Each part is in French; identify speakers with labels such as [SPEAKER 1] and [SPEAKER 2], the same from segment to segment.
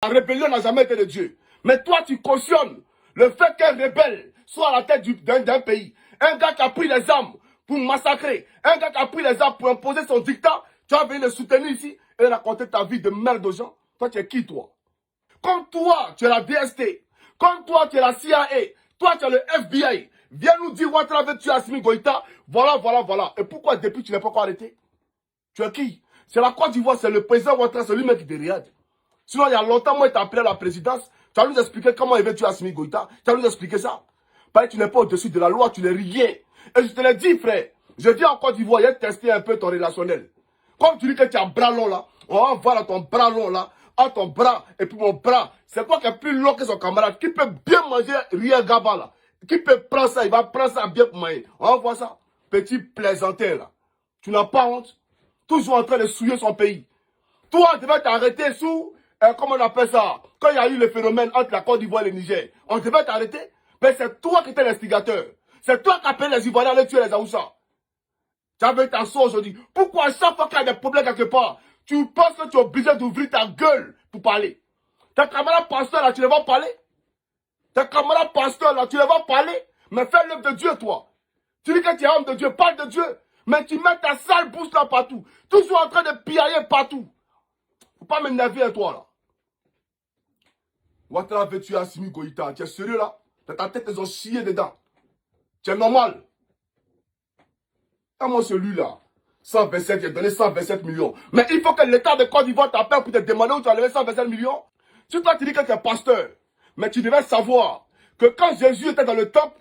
[SPEAKER 1] La rébellion n'a jamais été de Dieu. Mais toi, tu cautionnes le fait qu'un rebelle soit à la tête d'un pays. Un gars qui a pris les armes pour massacrer. Un gars qui a pris les armes pour imposer son dictat. Tu vas venir le soutenir ici et raconter ta vie de merde aux gens. Toi, tu es qui, toi? Comme toi, tu es la DST. Comme toi, tu es la CIA. Toi, tu es le FBI. Viens nous dire Ouattara veut tuer Assimi Goïta. Voilà, voilà, voilà. Et pourquoi depuis tu n'es pas encore arrêté? Tu es qui? C'est la Côte d'Ivoire, c'est le président Ouattara, c'est lui-même qui est derrière. Sinon, il y a longtemps, moi, il t'a appelé à la présidence. Tu vas nous expliquer comment il veut tuer Assimi Goïta. Tu vas nous expliquer ça. Parce que tu n'es pas au-dessus de la loi, tu n'es rien. Et je te l'ai dit, frère. Je dis en Côte d'Ivoire, il a testé un peu ton relationnel. Comme tu dis que tu as un bras long là, on va voir ton bras long là, à ton bras, et puis mon bras. C'est quoi qui est plus long que son camarade, qui peut bien manger rien gaba là. Qui peut prendre ça, il va prendre ça bien pour manger. On va voir ça. Petit plaisantin là. Tu n'as pas honte. Toujours en train de souiller son pays. Toi, tu devais t'arrêter sous, comment on appelle ça, quand il y a eu le phénomène entre la Côte d'Ivoire et le Niger. On devait t'arrêter. Mais c'est toi qui étais l'instigateur. C'est toi qui appelais les Ivoiriens à aller tuer les Aoussa. Tu avais ta source aujourd'hui. Pourquoi à chaque fois qu'il y a des problèmes quelque part, tu penses que tu es obligé d'ouvrir ta gueule pour parler? Tes camarades pasteurs là, tu les vas parler? Tes camarades pasteurs là, tu les vas parler? Mais fais l'œuvre de Dieu, toi. Tu dis que tu es homme de Dieu, parle de Dieu. Mais tu mets ta sale bouche là partout. Toujours en train de piailler partout. Faut pas m'énerver à toi là. Ouattara veut tuer Assimi Goïta. Tu es sérieux là? Dans ta tête, ils ont chié dedans. Tu es normal. Comment celui-là? 127, j'ai donné 127 millions. Mais il faut que l'État de Côte d'Ivoire t'appelle pour te demander où tu as levé 127 millions. Si toi tu dis que tu es pasteur, mais tu devais savoir que quand Jésus était dans le temple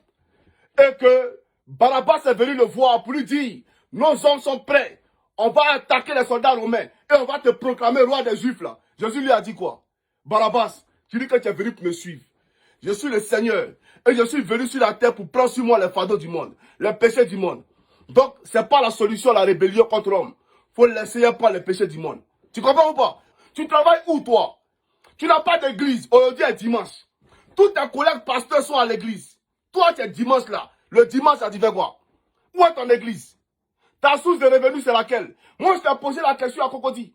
[SPEAKER 1] et que Barabbas est venu le voir pour lui dire, nos hommes sont prêts, on va attaquer les soldats romains et on va te proclamer roi des Juifs là. Jésus lui a dit quoi? Barabbas, tu dis que tu es venu pour me suivre. Je suis le Seigneur et je suis venu sur la terre pour prendre sur moi les fardeaux du monde, les péchés du monde. Donc, ce n'est pas la solution à la rébellion contre l'homme. Il faut laisser pas les péchés du monde. Tu comprends ou pas? Tu travailles où, toi? Tu n'as pas d'église. Aujourd'hui est dimanche. Tous tes collègues pasteurs sont à l'église. Toi, tu es dimanche là. Le dimanche, ça tu fais quoi? Où est ton église? Ta source de revenus, c'est laquelle? Moi, je t'ai posé la question à Cocody.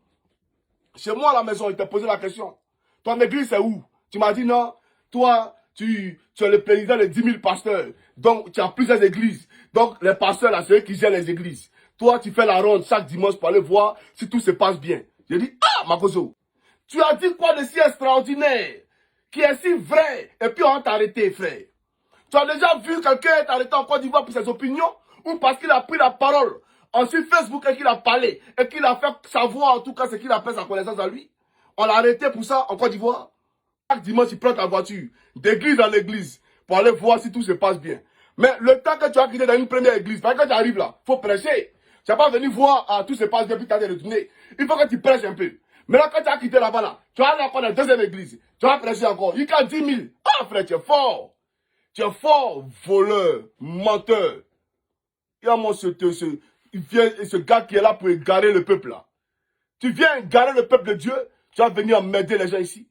[SPEAKER 1] Chez moi, à la maison, il t'a posé la question. Ton église, c'est où? Tu m'as dit non. Toi, tu es le président de 10 000 pasteurs. Donc, tu as plusieurs églises. Donc, les pasteurs, là, c'est eux qui gèrent les églises. Toi, tu fais la ronde chaque dimanche pour aller voir si tout se passe bien. J'ai dit, ah, Makoso, tu as dit quoi de si extraordinaire, qui est si vrai, et puis on t'a arrêté, frère. Tu as déjà vu quelqu'un être arrêté en Côte d'Ivoire pour ses opinions, ou parce qu'il a pris la parole sur Facebook et qu'il a parlé, et qu'il a fait savoir en tout cas ce qu'il a fait sa connaissance à lui? On l'a arrêté pour ça en Côte d'Ivoire. Chaque dimanche, tu prends ta voiture, d'église en église, pour aller voir si tout se passe bien. Mais le temps que tu as quitté dans une première église, parce que quand tu arrives là, il faut prêcher. Tu n'as pas venu voir tout se passe bien, puis tu as retourné. Il faut que tu prêches un peu. Maintenant, quand tu as quitté là-bas, là, tu vas aller encore dans la deuxième église. Tu vas prêcher encore. Il y a 10 000. Ah, frère, tu es fort. Tu es fort, voleur, menteur. Il y a moi ce gars qui est là pour égarer le peuple là. Tu viens égarer le peuple de Dieu, tu vas venir emmerder les gens ici.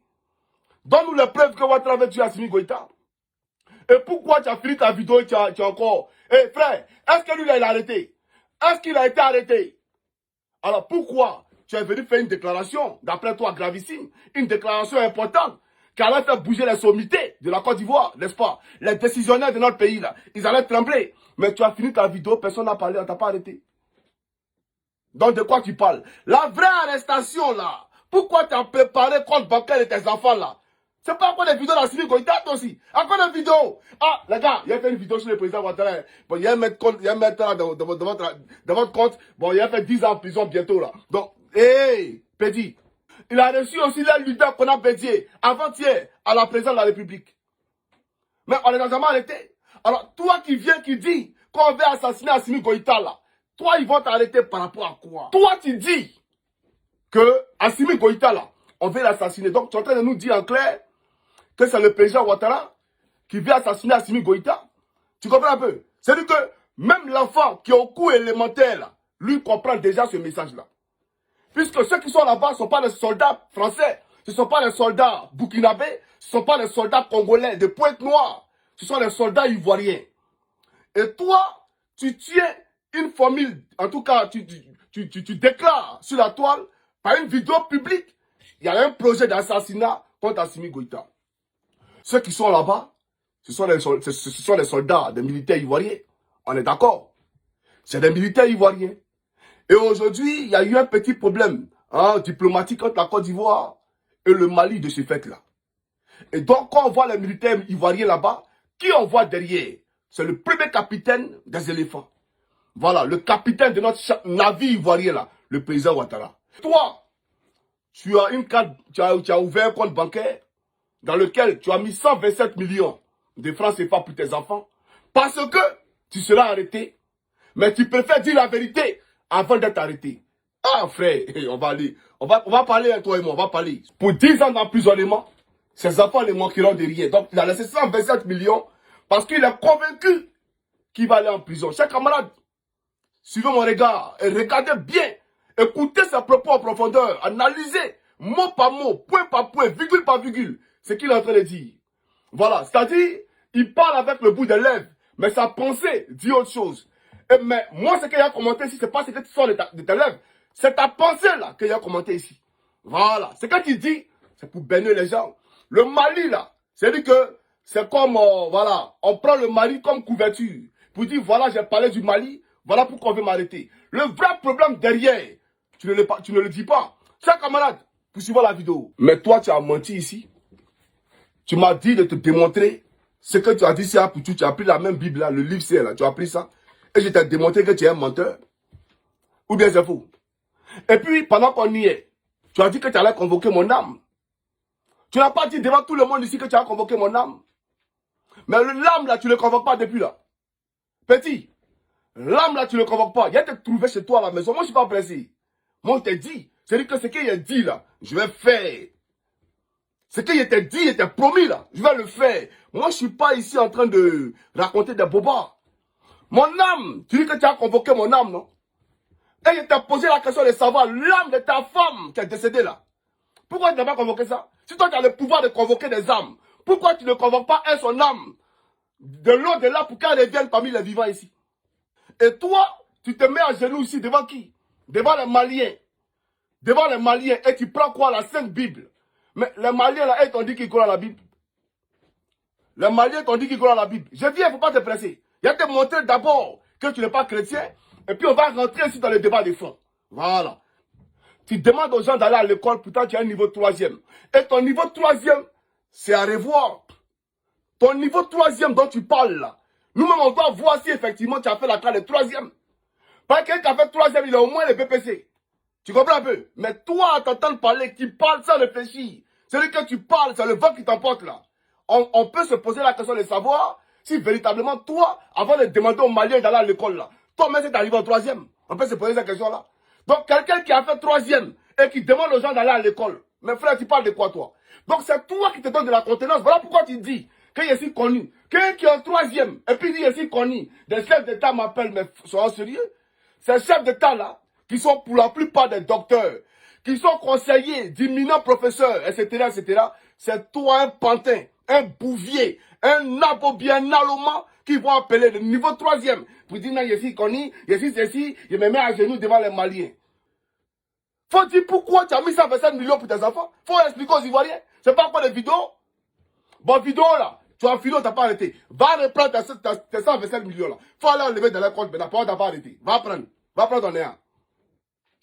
[SPEAKER 1] Donne-nous les preuves que Ouattara veut tuer Assimi Goïta. Et pourquoi tu as fini ta vidéo et tu as encore... Eh frère, est-ce que lui là, il a arrêté? Est-ce qu'il a été arrêté? Alors pourquoi tu es venu faire une déclaration, d'après toi gravissime, une déclaration importante, qui allait faire bouger les sommités de la Côte d'Ivoire, n'est-ce pas? Les décisionnaires de notre pays là, ils allaient trembler. Mais tu as fini ta vidéo, personne n'a parlé, on t'a pas arrêté. Donc de quoi tu parles? La vraie arrestation là, pourquoi tu as préparé compte bancaire de tes enfants là? C'est pas encore des vidéos d'Assimi Goïta aussi. Encore des vidéos. Ah, les gars, il y a fait une vidéo sur le président Ouattara. Bon, il y a un mettre là dans votre compte. Bon, il a fait 10 ans en prison bientôt là. Donc, hey, Pédi. Il a reçu aussi les leaders qu'on a Bédié avant-hier à la présidence de la République. Mais on les a jamais arrêtés. Alors, toi qui viens, qui dis qu'on veut assassiner Assimi Goïta là, toi, ils vont t'arrêter par rapport à quoi? Toi, tu dis que Assimi Goïta là, on veut l'assassiner. Donc, tu es en train de nous dire en clair que c'est le président Ouattara qui veut assassiner Assimi Goïta. Tu comprends un peu? C'est-à-dire que même l'enfant qui est au cours élémentaire, là, lui comprend déjà ce message-là. Puisque ceux qui sont là-bas ne sont pas des soldats français, ce ne sont pas des soldats burkinabés, ce ne sont pas des soldats congolais de Pointe-Noire, ce sont des soldats ivoiriens. Et toi, tu tiens une formule, en tout cas, tu déclares sur la toile, par une vidéo publique, il y a un projet d'assassinat contre Assimi Goïta. Ceux qui sont là-bas, ce sont les soldats, des militaires ivoiriens. On est d'accord? C'est des militaires ivoiriens. Et aujourd'hui, il y a eu un petit problème diplomatique entre la Côte d'Ivoire et le Mali de ce fait-là. Et donc, quand on voit les militaires ivoiriens là-bas, qui on voit derrière? C'est le premier capitaine des éléphants. Voilà, le capitaine de notre navire ivoirien là, le président Ouattara. Toi, tu as une carte, tu as ouvert un compte bancaire dans lequel tu as mis 127 millions de francs CFA pour tes enfants parce que tu seras arrêté. Mais tu préfères dire la vérité avant d'être arrêté. Ah frère, on va aller, on va parler, toi et moi, on va parler. Pour 10 ans d'emprisonnement, ses enfants ne manqueront de rien. Donc il a laissé 127 millions parce qu'il est convaincu qu'il va aller en prison. Chers camarades, suivez mon regard et regardez bien. Écoutez ses propos en profondeur. Analysez mot par mot, point par point, virgule par virgule, ce qu'il est en train de dire. Voilà, c'est-à-dire, il parle avec le bout des lèvres, mais sa pensée dit autre chose. Mais moi, ce qu'il a commenté ici, c'est pas ce que tu sors de tes lèvres. C'est ta pensée là qu'il a commenté ici. Voilà, ce que tu dis, c'est pour baigner les gens. Le Mali là, c'est-à-dire que c'est comme, voilà, on prend le Mali comme couverture. Pour dire, voilà, j'ai parlé du Mali, voilà pourquoi on veut m'arrêter. Le vrai problème derrière, tu ne le dis pas. Chers camarades, poursuivons la vidéo. Mais toi, tu as menti ici. Tu m'as dit de te démontrer ce que tu as dit ici à Poutou. Tu as pris la même Bible là, le livre c'est là, tu as pris ça. Et je t'ai démontré que tu es un menteur. Ou bien c'est faux. Et puis, pendant qu'on y est, tu as dit que tu allais convoquer mon âme. Tu n'as pas dit devant tout le monde ici que tu as convoqué mon âme. Mais l'âme là, tu ne le convoques pas depuis là. Petit, l'âme là, tu ne le convoques pas. Il a été trouvé chez toi à la maison. Moi, je ne suis pas pressé. Moi, je t'ai dit. C'est-à-dire que ce qu'il a dit là, je vais faire. Ce qu'il t'a dit, il t'a promis là, je vais le faire. Moi, je ne suis pas ici en train de raconter des bobards. Mon âme, tu dis que tu as convoqué mon âme, non? Et il t'a posé la question de savoir l'âme de ta femme qui est décédée là. Pourquoi tu n'as pas convoqué ça? Si toi tu as le pouvoir de convoquer des âmes, pourquoi tu ne convoques pas elle, son âme de l'au-delà pour qu'elle revienne parmi les vivants ici? Et toi, tu te mets à genoux ici devant qui? Devant les Maliens. Devant les Maliens. Et tu prends quoi? La Sainte Bible. Mais les Maliens là, ils t'ont dit qu'ils croient à la Bible. Les Maliens t'ont dit qu'ils croient à la Bible. Je dis, il ne faut pas te presser. Il y a te montrer d'abord que tu n'es pas chrétien. Et puis on va rentrer ici dans le débat de fond. Voilà. Tu demandes aux gens d'aller à l'école, pourtant tu as un niveau 3e. Et ton niveau 3e, c'est à revoir. Ton niveau 3e dont tu parles là. Nous-mêmes, on doit voir si effectivement tu as fait la classe de 3e. Parce que quelqu'un qui a fait 3e, il a au moins le BPC. Tu comprends un peu? Mais toi, à t'entendre parler, tu parles sans réfléchir. Celui que tu parles, c'est le vent qui t'emporte là. On peut se poser la question de savoir si véritablement toi, avant de demander aux Maliens d'aller à l'école là, toi-même c'est arrivé en 3e. On peut se poser cette question là. Donc quelqu'un qui a fait 3e et qui demande aux gens d'aller à l'école, mes frères, tu parles de quoi toi? Donc c'est toi qui te donne de la contenance. Voilà pourquoi tu dis qu'il est si connu. Quelqu'un qui est en 3e et puis il est si connu. Des chefs d'État m'appellent, mais soyons sérieux. Ces chefs d'État là, qui sont pour la plupart des docteurs, qui sont conseillers d'imminents professeurs, etc., c'est toi un pantin, un bouvier, un abobien, un allemand qui vont appeler le niveau 3e pour dire non, je suis connu, je suis ceci, je me mets à genoux devant les Maliens. Faut dire pourquoi tu as mis 127 millions pour tes enfants. Faut expliquer aux Ivoiriens. C'est pas quoi les vidéos? Bon, vidéo là, tu as vidéo, t'as pas arrêté. Va reprendre tes 127 millions là. Faut aller enlever dans les comptes maintenant, pour t'as pas arrêté. Va prendre ton néant.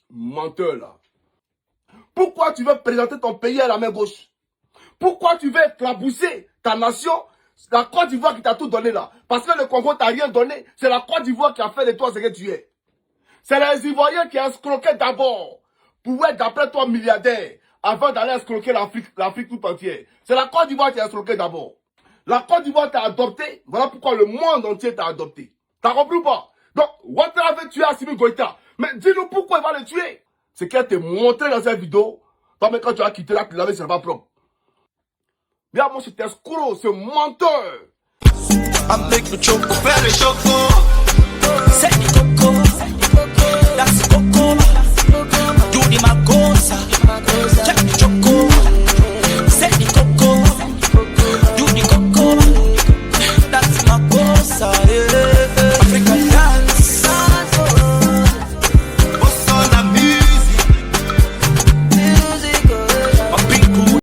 [SPEAKER 1] Menteur là. Pourquoi tu veux présenter ton pays à la main gauche? Pourquoi tu veux éclabousser ta nation? La Côte d'Ivoire qui t'a tout donné là. Parce que le Congo t'a rien donné. C'est la Côte d'Ivoire qui a fait de toi ce que tu es. C'est les Ivoiriens qui ont escroqué d'abord. Pour être d'après toi milliardaire. Avant d'aller escroquer l'Afrique tout entière. C'est la Côte d'Ivoire qui a escroqué d'abord. La Côte d'Ivoire t'a adopté. Voilà pourquoi le monde entier t'a adopté. T'as compris ou pas? Donc, Ouattara veut tuer Assimi Goïta. Mais dis-nous pourquoi il va le tuer. C'est qu'elle te montré dans cette vidéo. Toi, mais quand tu as quitté là, tu l'avais, c'est pas propre. Bien, moi, c'est escroc, c'est menteur.
[SPEAKER 2] Avec le choco, faire le choco. C'est du coco. That's coco. Do the magosa.